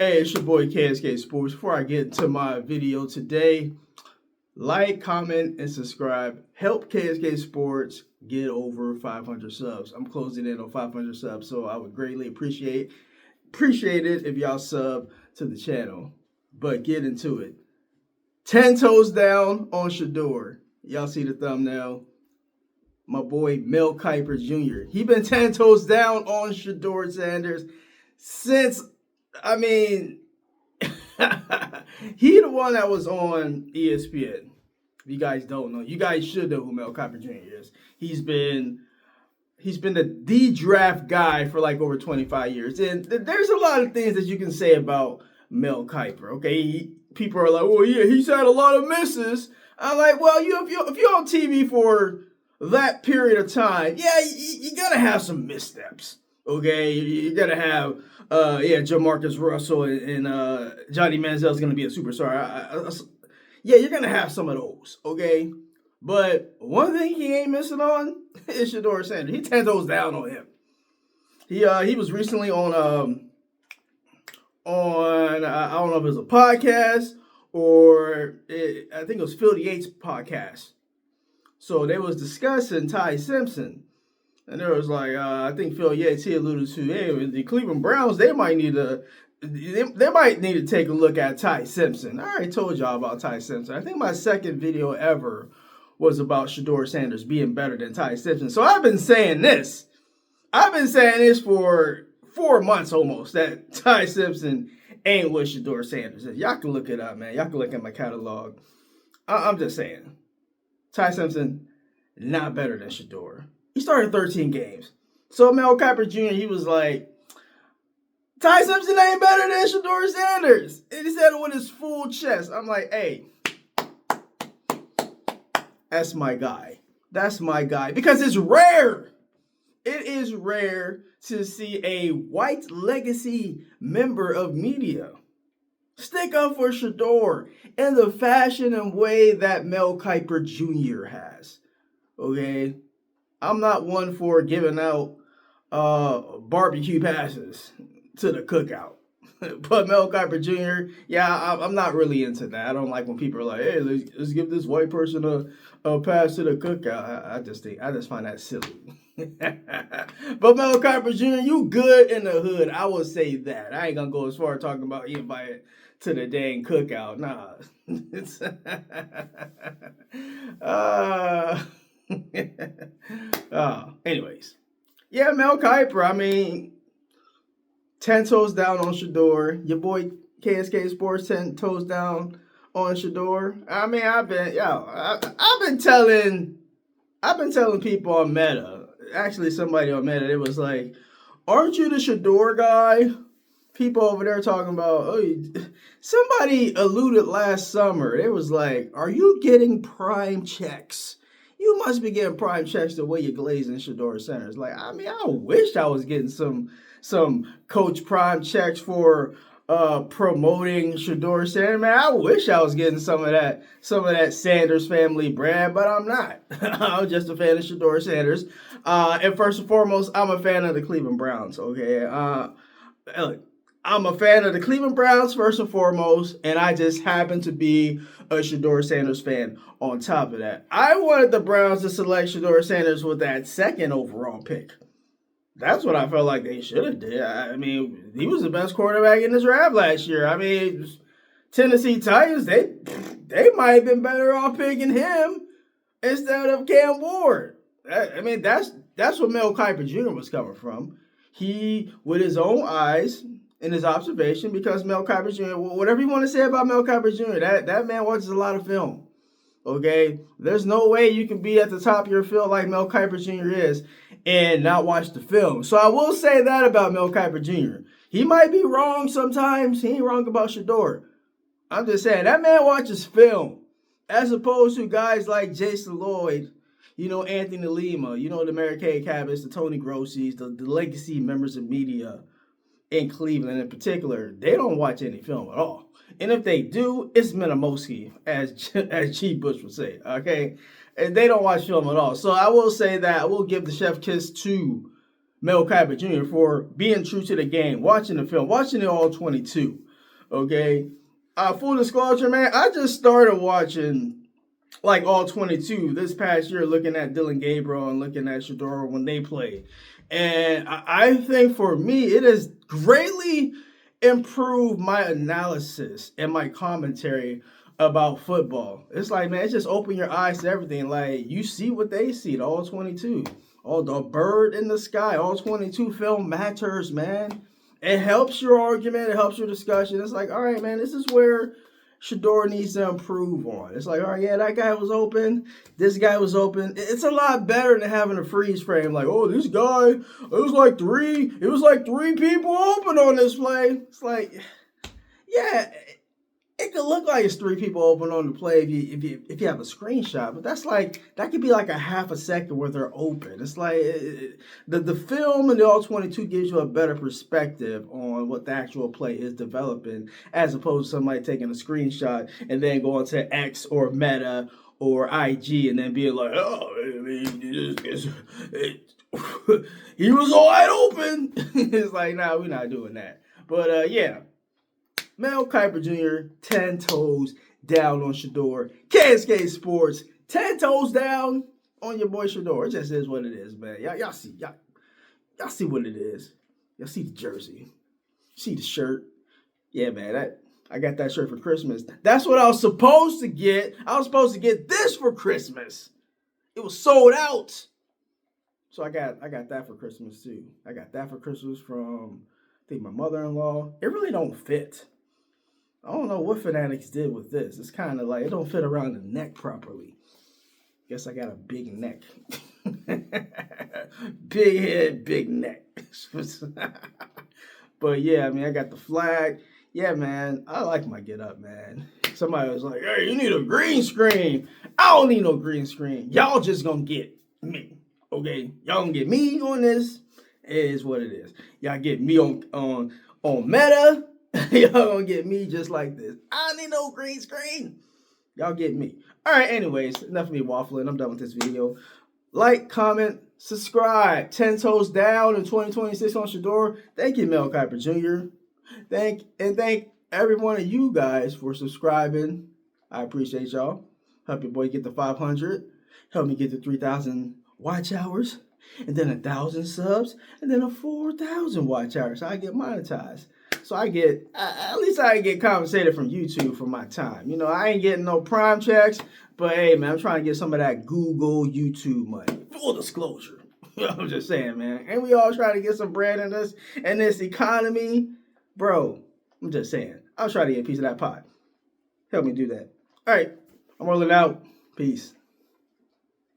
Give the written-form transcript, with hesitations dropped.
Hey, it's your boy KSK Sports. Before I get into my video today, like, comment, and subscribe. Help KSK Sports get over 500 subs. I'm closing in on 500 subs, so I would greatly appreciate it if y'all sub to the channel. But get into it. 10 toes down on Shedeur. Y'all see the thumbnail? My boy Mel Kiper Jr. He been 10 toes down on Shedeur Sanders since, he the one that was on ESPN. If you guys don't know, you guys should know who Mel Kiper Jr. is. He's been the draft guy for like over 25 years. And there's a lot of things that you can say about Mel Kiper, okay? People are like, well, yeah, he's had a lot of misses. I'm like, well, if you're on TV for that period of time, yeah, you gotta have some missteps, okay? You gotta have, Jamarcus Russell and Johnny Manziel's gonna be a superstar. Yeah, you're gonna have some of those, okay? But one thing he ain't missing on is Shedeur Sanders. He 10 toes down on him. He was recently on I don't know if it was a podcast or I think it was Phil Yates' podcast. So they was discussing Ty Simpson, and there was like I think Phil Yates he alluded to, hey, the Cleveland Browns they might need to take a look at Ty Simpson. I already told y'all about Ty Simpson. I think my second video ever was about Shedeur Sanders being better than Ty Simpson. So I've been saying this for 4 months almost, that Ty Simpson ain't what Shedeur Sanders is. Y'all can look it up, man. Y'all can look at my catalog. I'm just saying. Ty Simpson, not better than Shedeur. He started 13 games. So Mel Kiper Jr., he was like, Ty Simpson ain't better than Shedeur Sanders. And he said it with his full chest. I'm like, hey, that's my guy. That's my guy. Because it's rare. It is rare to see a white legacy member of media stick up for Shedeur in the fashion and way that Mel Kiper Jr. has. Okay? I'm not one for giving out barbecue passes to the cookout. But Mel Kiper Jr., yeah, I'm not really into that. I don't like when people are like, hey, let's give this white person a pass to the cookout. I just find that silly. But Mel Kiper Jr., you good in the hood. I will say that. I ain't gonna go as far as talking about you invited to the dang cookout. Nah. Anyways. Yeah, Mel Kiper, 10 toes down on Shedeur. Your boy KSK Sports 10 toes down on Shedeur. I've been telling people on Meta. Actually, somebody on Meta, it was like, aren't you the Shedeur guy? People over there talking about, somebody alluded last summer. It was like, are you getting prime checks? You must be getting prime checks the way you're glazing Shedeur Sanders. Like, I wish I was getting some Coach Prime checks for promoting Shedeur Sanders. Man, I wish I was getting some of that Sanders family brand, but I'm not. I'm just a fan of Shedeur Sanders. And first and foremost, I'm a fan of the Cleveland Browns. Okay, look, I'm a fan of the Cleveland Browns first and foremost, and I just happen to be a Shedeur Sanders fan on top of that. I wanted the Browns to select Shedeur Sanders with that second overall pick. That's what I felt like they should have did. He was the best quarterback in this draft last year. Tennessee Titans, they might have been better off picking him instead of Cam Ward. That's what Mel Kiper Jr. was coming from. He, with his own eyes and his observation, because Mel Kiper Jr., whatever you want to say about Mel Kiper Jr., that man watches a lot of film. Okay? There's no way you can be at the top of your field like Mel Kiper Jr. is and not watch the film. So I will say that about Mel Kiper Jr. He might be wrong sometimes. He ain't wrong about Shedeur. I'm just saying, that man watches film. As opposed to guys like Jason Lloyd, Anthony Lima, the Mary Kay Cabot's, the Tony Grossi's, the legacy members of media in Cleveland in particular. They don't watch any film at all. And if they do, it's Minimowski, as G. Bush would say, okay? And they don't watch film at all. So I will say that I will give the chef kiss to Mel Kiper Jr. for being true to the game, watching the film, watching it all 22. Okay. Full disclosure, man, I just started watching like all 22 this past year, looking at Dylan Gabriel and looking at Shedeur when they play. And I think for me, it has greatly improved my analysis and my commentary about football. It's like, man, it's just open your eyes to everything. Like, you see what they see, the all 22. All the bird in the sky, all 22 film matters, man. It helps your argument, it helps your discussion. It's like, all right, man, this is where Shedeur needs to improve on. It's like, all right, yeah, that guy was open. This guy was open. It's a lot better than having a freeze frame. Like, oh, this guy, it was like three people open on this play. It's like, yeah, it could look like it's three people open on the play if you have a screenshot, but that could be like a half a second where they're open. It's like the film and the all 22 gives you a better perspective on what the actual play is developing, as opposed to somebody taking a screenshot and then going to X or Meta or IG and then being like, oh, I mean, he was wide open. It's like, nah, we're not doing that. But yeah. Mel Kiper Jr., 10 toes down on Shedeur. KSK Sports, 10 toes down on your boy Shedeur. It just is what it is, man. Y'all see what it is. Y'all see the jersey. See the shirt. Yeah, man, I got that shirt for Christmas. That's what I was supposed to get. I was supposed to get this for Christmas. It was sold out. So I got that for Christmas too. I got that for Christmas from, I think, my mother-in-law. It really don't fit. I don't know what Fanatics did with this. It's kind of like it don't fit around the neck properly. Guess I got a big neck. Big head, big neck. But yeah, I mean, I got the flag. Yeah, man, I like my get up, man. Somebody was like, hey, you need a green screen. I don't need no green screen. Y'all just gonna get me. Okay? Y'all gonna get me on this. It is what it is. Y'all get me on Meta. Y'all gonna get me just like this. I don't need no green screen. Y'all get me. All right, anyways, enough of me waffling. I'm done with this video. Like, comment, subscribe. 10 toes down in 2026 on Shedeur. Thank you, Mel Kiper Jr. Thank every one of you guys for subscribing. I appreciate y'all. Help your boy get to 500. Help me get to 3,000 watch hours. And then 1,000 subs. And then 4,000 watch hours. So I get monetized. So I get, at least I get compensated from YouTube for my time. You know, I ain't getting no prime checks, but hey, man, I'm trying to get some of that Google, YouTube money. Full disclosure. I'm just saying, man. And we all try to get some bread in this economy. Bro, I'm just saying. I'll try to get a piece of that pie. Help me do that. All right, I'm rolling out. Peace.